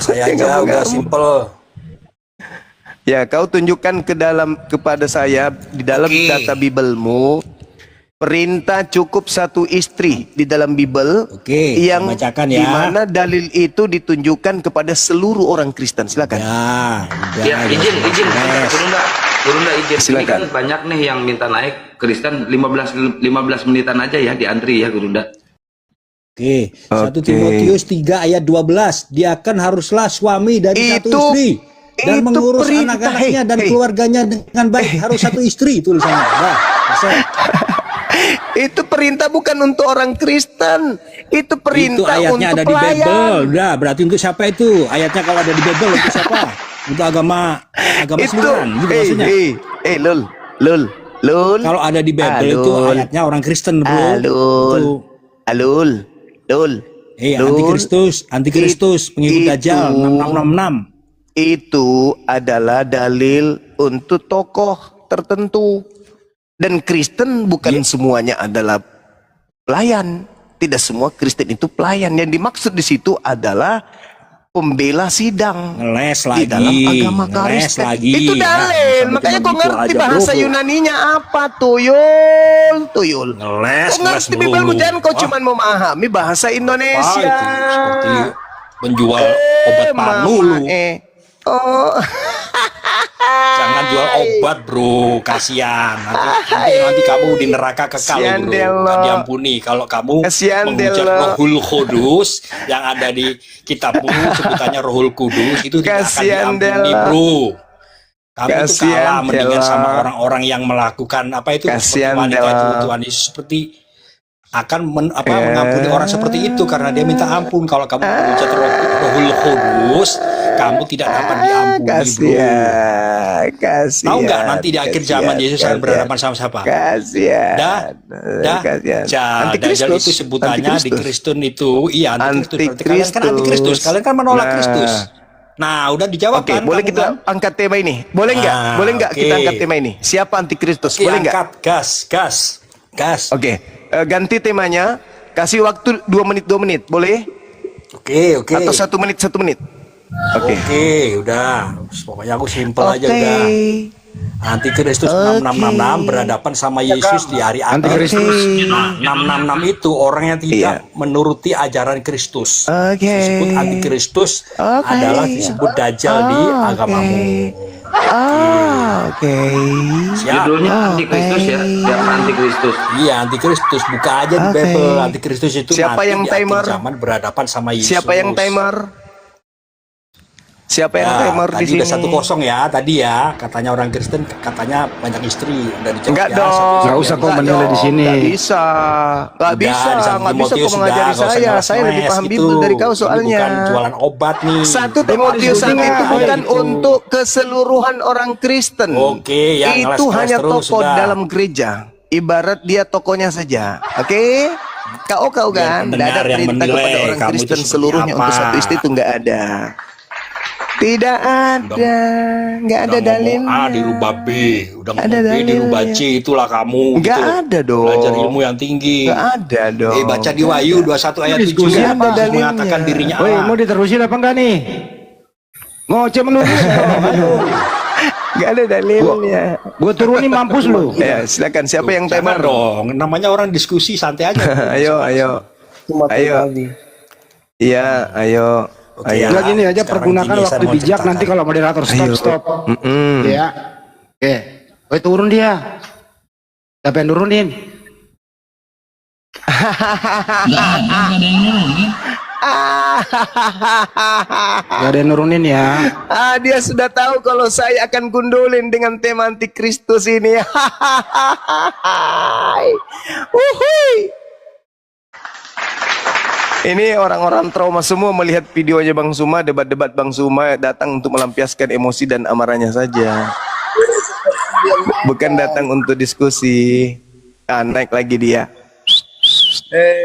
Saya aja udah simple. Ya, kau tunjukkan kepada saya di dalam data Biblemu perintah cukup satu istri di dalam Bible. Yang bacakan ya. Di mana dalil itu ditunjukkan kepada seluruh orang Kristen. Silakan. Ya, izin Gurunda izin. Ini kan banyak nih yang minta naik Kristen 15 menitan aja ya di antri ya Gurunda. 1 Timotius 3 ayat 12. Diakan haruslah suami dari satu istri dan mengurus anak-anaknya dan keluarganya dengan baik. Harus satu istri tulisannya. Itu perintah bukan untuk orang Kristen. Itu perintah itu ayatnya untuk ada pelayan. Di Bible. Udah, berarti untuk siapa itu? Ayatnya kalau ada di Bible untuk siapa? Untuk agama seluruhan gitu maksudnya. Lul. Kalau ada di Bible itu ayatnya orang Kristen, Bro. Alul. Antikristus, pengikut Dajjal 6666. Itu adalah dalil untuk tokoh tertentu. Dan Kristen bukan semuanya adalah pelayan. Tidak semua Kristen itu pelayan. Yang dimaksud di situ adalah pembela sidang di dalam agama Kristen. Itu dalil. Makanya kau ngerti bahasa Yunaninya apa, Tuyul. Kau ngerti Biblemu, jangan kau cuma memahami bahasa Indonesia. Seperti menjual obat panu. Jangan jual obat, bro, kasihan. Nanti kamu di neraka kekal, bro. Gak diampuni kalau kamu menghujat Rohul Kudus yang ada di kitabmu, sebutannya Rohul Kudus, itu tidak akan diampuni, bro. Kamu tuh kalah mendingan sama orang-orang yang melakukan apa itu Tuhan Yesus seperti akan mengampuni orang seperti itu karena dia minta ampun. Kalau kamu menghujat Rohul Kudus, kamu tidak dapat diampuni, bro. Tahu nggak nanti di akhir zaman Yesus akan berhadapan sama siapa? Dajjal itu sebutannya di Kristen itu. Iya, antikristus. Kalian kan antikristus, kalian kan menolak Kristus. Nah, udah dijawab kan? Boleh kita angkat tema ini? Boleh nggak? Boleh nggak kita angkat tema ini? Siapa antikristus? Boleh nggak? Gas. Ganti temanya. Kasih waktu 2 menit. Boleh? Oke. Atau 1 menit. Oke, udah. Pokoknya aku simpel aja udah. Antikristus 6666 berhadapan sama Yesus di hari akhir. Antikristus 666 itu orang yang tidak menuruti ajaran Kristus. Disebut antikristus adalah disebut Dajjal di agamamu. Judulnya antikristus ya, siapa antikristus? Iya, antikristus. Buka aja di Bible. Antikristus itu siapa yang di akhir timer? zaman berhadapan sama Yesus. Siapa yang timer? Siapa yang timer di sini? Udah 1-0 ya tadi ya. Katanya orang Kristen katanya banyak istri. Udah dijawab. Enggak dong. Enggak usah kau menilai di sini. Enggak bisa kau mengajari saya. Saya lebih paham Bible dari kau soalnya. Bukan jualan obat nih. 1 Timotius 1 itu bukan untuk keseluruhan orang Kristen. Itu hanya tokoh dalam gereja. Ibarat dia tokonya saja. Kau kan? Tidak ada perintah kepada orang Kristen seluruhnya untuk satu istri, itu enggak ada. Tidak ada, nggak ada dalilnya. Dirubah B, udah ngomong B dirubah C, itulah kamu. Nggak ada dong. Belajar ilmu yang tinggi. Nggak ada dong. Baca di Wahyu 21 ayat 7 mengatakan dirinya Allah. Woi, mau diterusin apa enggak nih? Ngoceh menulis. Nggak ada dalilnya. Gue turunin mampus lu. Ya, silakan. Siapa yang timer dong? Namanya orang diskusi, santai aja. Ayo. Iya, ayo. Enggak gini aja, pergunakan waktu bijak. Nanti kalau moderator stop. Ya. Woi, turun dia. Siapa yang nurunin? Gak ada yang nurunin ya. Dia sudah tahu kalau saya akan gundulin dengan tema antikristus ini. Ini orang-orang trauma semua melihat videonya Bang Suma, debat-debat Bang Suma, datang untuk melampiaskan emosi dan amarahnya saja. Bukan datang untuk diskusi. Naik lagi dia.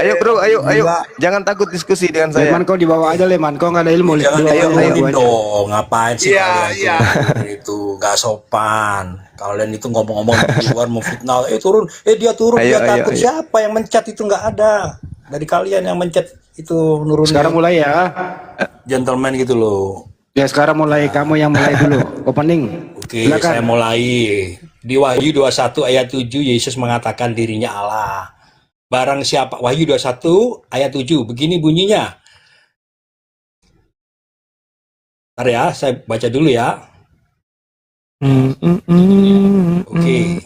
Ayo bro, ayo. Jangan takut diskusi dengan saya. Leman kau dibawa aja, Leman. Kau nggak ada ilmu. Ayo dong. Ngapain sih kalian itu nggak sopan. Kalian itu ngomong-ngomong di luar memfitnah. Turun. Dia turun. Dia takut. Siapa yang mencet itu nggak ada. Dari kalian yang mencet itu nurun. Sekarang mulai ya. Gentleman gitu loh. Ya sekarang mulai, kamu yang mulai dulu. Opening. Oke, saya mulai. Di Wahyu 21 ayat 7 Yesus mengatakan dirinya Allah. Barang siapa, Wahyu 21 ayat 7, begini bunyinya. Bentar ya, saya baca dulu ya. Oke.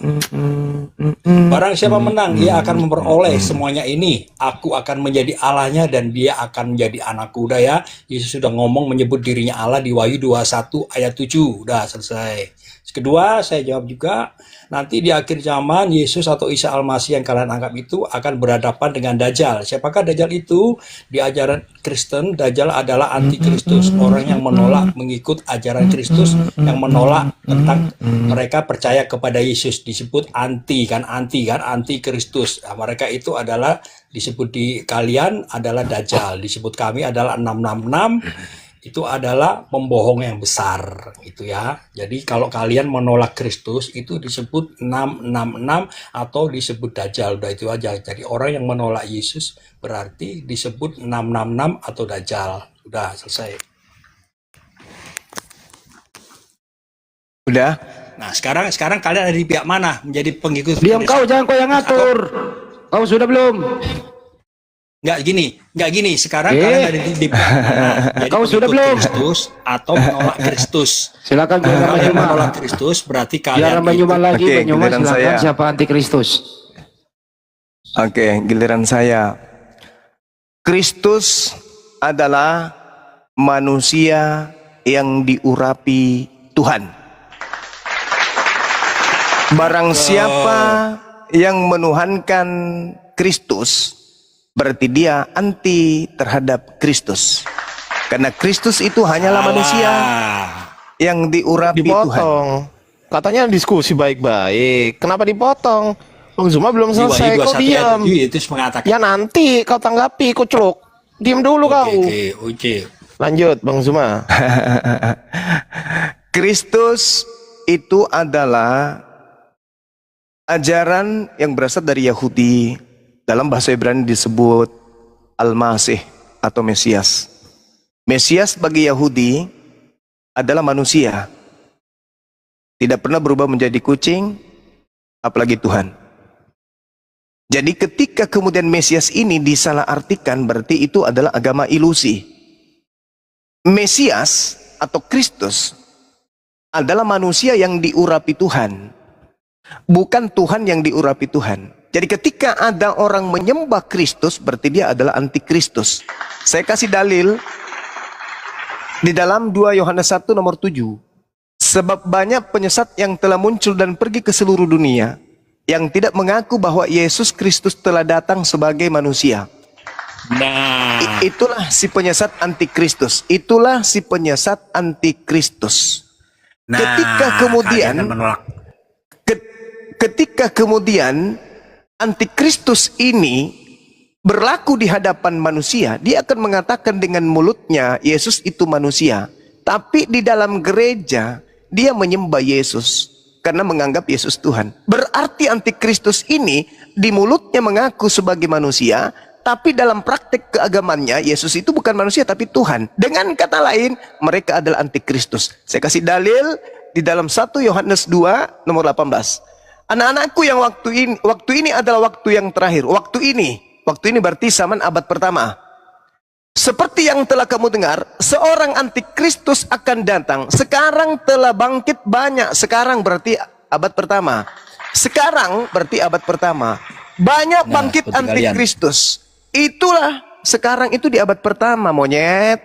Barang siapa menang, ia akan memperoleh semuanya ini. Aku akan menjadi Allahnya dan dia akan menjadi anakku. Udah ya, Yesus sudah ngomong menyebut dirinya Allah di Wahyu 21 ayat 7. Udah selesai. Kedua, saya jawab juga, nanti di akhir zaman Yesus atau Isa Al-Masih yang kalian anggap itu akan berhadapan dengan Dajjal. Siapakah Dajjal itu? Di ajaran Kristen, Dajjal adalah antikristus, orang yang menolak mengikut ajaran Kristus, yang menolak tentang mereka percaya kepada Yesus, disebut antikristus. Nah, mereka itu adalah disebut di kalian adalah Dajjal, disebut kami adalah 666. Itu adalah pembohong yang besar gitu ya. Jadi kalau kalian menolak Kristus itu disebut 666 atau disebut Dajjal. Udah itu aja. Jadi orang yang menolak Yesus berarti disebut 666 atau Dajjal. Udah selesai. Udah. Nah, sekarang kalian ada di pihak mana? Menjadi pengikut? Diam kau, jangan kau yang ngatur. Kau sudah belum? Nggak gini. Sekarang kalian ada di pihak mana? Jadi kau sudah belum? Kristus atau menolak Kristus? Silakan kalian menolak Kristus berarti kalian Banyuman lagi. Oke, Banyuman giliran silakan saya. siapa antikristus? Oke, giliran saya. Kristus adalah manusia yang diurapi Tuhan. Barang siapa yang menuhankan Kristus, berarti dia anti terhadap Kristus. Karena Kristus itu hanyalah manusia yang diurapi dipotong. Tuhan. Katanya diskusi baik-baik. Kenapa dipotong? Bang Zuma belum selesai. Kau diam. Itu mengatakan. Ya nanti kau tanggapi, kucluk. Diam dulu kau. Oke. Lanjut, Bang Zuma. Kristus itu adalah ajaran yang berasal dari Yahudi. Dalam bahasa Ibrani disebut Al-Masih atau Mesias. Mesias bagi Yahudi adalah manusia. Tidak pernah berubah menjadi kucing, apalagi Tuhan. Jadi ketika kemudian Mesias ini disalahartikan, berarti itu adalah agama ilusi. Mesias atau Kristus adalah manusia yang diurapi Tuhan. Bukan Tuhan yang diurapi Tuhan. Jadi ketika ada orang menyembah Kristus, berarti dia adalah antikristus. Saya kasih dalil di dalam 2 Yohanes 1 nomor 7. Sebab banyak penyesat yang telah muncul dan pergi ke seluruh dunia, yang tidak mengaku bahwa Yesus Kristus telah datang sebagai manusia. Nah, Itulah si penyesat antikristus. Itulah si penyesat antikristus. Ketika kemudian antikristus ini berlaku di hadapan manusia, dia akan mengatakan dengan mulutnya Yesus itu manusia, tapi di dalam gereja dia menyembah Yesus karena menganggap Yesus Tuhan. Berarti antikristus ini di mulutnya mengaku sebagai manusia, tapi dalam praktek keagamannya Yesus itu bukan manusia tapi Tuhan. Dengan kata lain, mereka adalah antikristus. Saya kasih dalil di dalam 1 Yohanes 2 nomor 18. Anak-anakku yang waktu ini adalah waktu yang terakhir. Waktu ini berarti zaman abad pertama. Seperti yang telah kamu dengar, seorang antikristus akan datang. Sekarang telah bangkit banyak. Sekarang berarti abad pertama. Sekarang berarti abad pertama. Banyak bangkit antikristus. Itulah sekarang itu di abad pertama, monyet.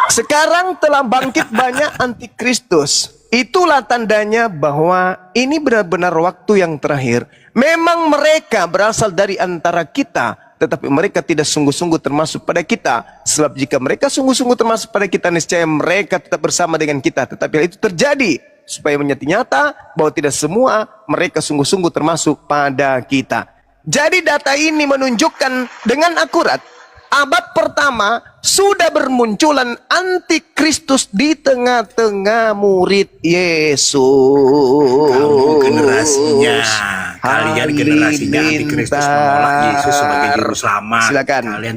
Sekarang telah bangkit banyak antikristus. Itulah tandanya bahwa ini benar-benar waktu yang terakhir. Memang mereka berasal dari antara kita, tetapi mereka tidak sungguh-sungguh termasuk pada kita. Sebab jika mereka sungguh-sungguh termasuk pada kita, niscaya mereka tetap bersama dengan kita. Tetapi hal itu terjadi supaya menjadi nyata bahwa tidak semua mereka sungguh-sungguh termasuk pada kita. Jadi data ini menunjukkan dengan akurat abad pertama sudah bermunculan antikristus di tengah-tengah murid Yesus. kamu generasinya. Kalian generasinya antikristus menolak Yesus sebagai juru selamat. Silakan. Kalian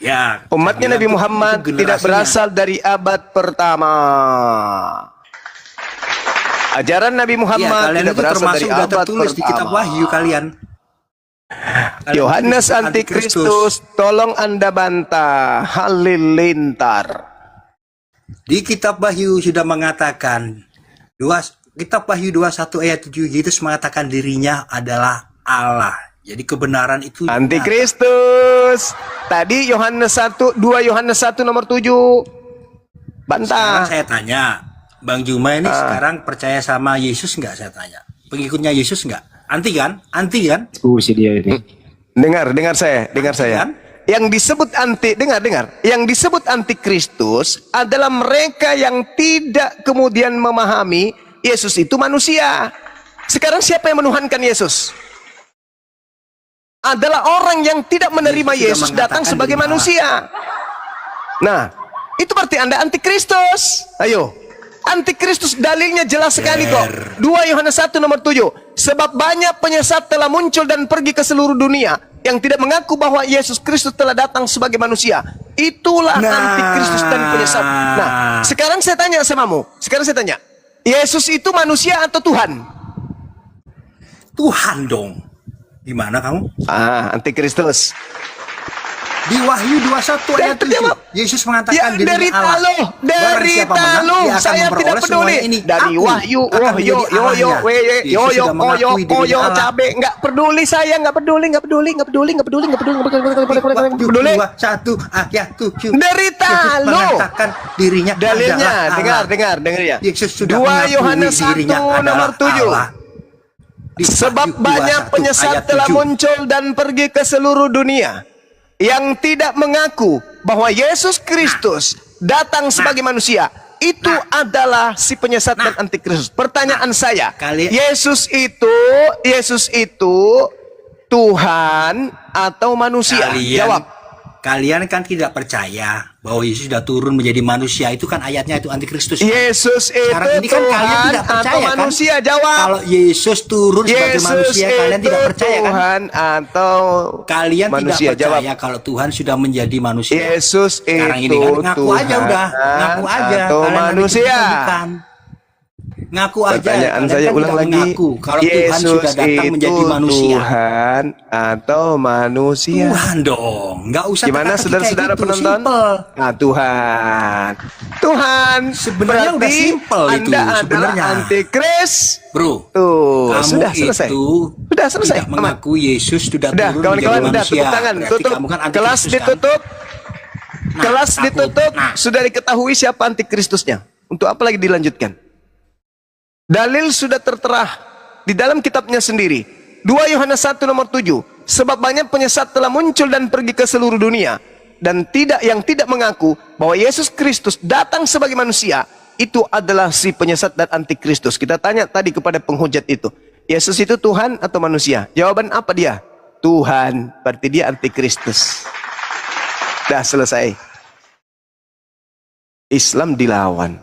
ya, Umatnya Nabi Muhammad tidak berasal dari abad pertama. Ajaran Nabi Muhammad kalian tidak itu berasal termasuk dari udah abad tertulis di kitab pertama. Wahyu kalian. Yohanes Antikristus, tolong Anda bantah. Halilintar. Di kitab Wahyu sudah mengatakan kitab Wahyu 21 ayat 7, Yesus mengatakan dirinya adalah Allah. Jadi kebenaran itu Antikristus. Tadi Yohanes 1, 2 Yohanes 1 nomor 7. Sekarang Bantah. saya tanya, Bang Juma ini sekarang percaya sama Yesus nggak? Saya tanya. Pengikutnya Yesus nggak? Anti kan? Anti kan? Si dia ini. Dengar saya. Kan? Yang disebut dengar. Yang disebut antikristus adalah mereka yang tidak kemudian memahami Yesus itu manusia. Sekarang siapa yang menuhankan Yesus? Adalah orang yang tidak menerima Yesus datang sebagai manusia. Nah, itu berarti Anda antikristus. Ayo. Antikristus dalilnya jelas sekali kok. 2 Yohanes 1 nomor 7. Sebab banyak penyesat telah muncul dan pergi ke seluruh dunia yang tidak mengaku bahwa Yesus Kristus telah datang sebagai manusia. Itulah antikristus dan penyesat. Nah, sekarang saya tanya samamu. Yesus itu manusia atau Tuhan? Tuhan dong. Gimana kamu? Antikristus. Di Wahyu 21 ayat 7, Yesus mengatakan Ya, dari dirinya Allah. dari Barang siapa menang, talo, dia akan saya tidak memperoleh peduli. semuanya ini. Dari Aku Wahyu, akan menjadi Allahnya. Yesus sudah mengakui dirinya Allah. cabe, nggak peduli saya, nggak peduli. Wahyu 21 ayat 7. Dari Yesus talo. mengatakan dirinya Dalilnya, adalah Allah. dengar ya. Yesus sudah 2 mengakui Yohanes 1 dirinya nomor adalah 7. Allah. Di Sebab Wahyu banyak 21 penyesat ayat telah 7. muncul dan pergi ke seluruh dunia yang tidak mengaku bahwa Yesus Kristus datang sebagai manusia. Itu adalah si penyesat dan antikristus. Pertanyaan saya, Yesus itu Tuhan atau manusia? Jawab. Kalian kan tidak percaya bahwa Yesus sudah turun menjadi manusia. Itu kan ayatnya itu antikristus. Yesus itu Sekarang ini kan kalian Tuhan tidak percaya, atau kan? manusia? Jawab. Kalau Yesus turun sebagai manusia, kalian tidak percaya kan? Tuhan atau Kalian manusia? tidak percaya kalau Tuhan sudah menjadi manusia. Yesus Sekarang itu ini kan ngaku Tuhan aja udah, ngaku aja. atau Kalian nanti manusia? bukan. Ngaku aja. Pertanyaan Kalian saya kan ulang tidak lagi. mengaku kalau Tuhan Yesus sudah datang menjadi itu manusia. Tuhan atau manusia? Tuhan dong, nggak usah. Gimana teka-teki saudara-saudara kayak gitu, penonton? simple. Nah, Tuhan. Sebenarnya udah Berarti simple itu, Anda adalah sebenarnya. antikris. Bro, Tuh, kamu sudah selesai. itu Sudah selesai. tidak mengaku Yesus sudah Udah, turun kawan-kawan, menjadi udah manusia. tepuk tangan, Berarti tutup. kamu kan Kelas antikristus, kan? ditutup. Kelas takut. ditutup. Nah. Sudah diketahui siapa antikristusnya. Untuk apa lagi dilanjutkan? Dalil sudah tertera di dalam kitabnya sendiri. 2 Yohanes 1 nomor 7. Sebab banyak penyesat telah muncul dan pergi ke seluruh dunia dan yang tidak mengaku bahwa Yesus Kristus datang sebagai manusia. Itu adalah si penyesat dan antikristus. Kita tanya tadi kepada penghujat itu, Yesus itu Tuhan atau manusia? Jawaban apa dia? Tuhan. Berarti dia antikristus. Dah selesai. Islam dilawan.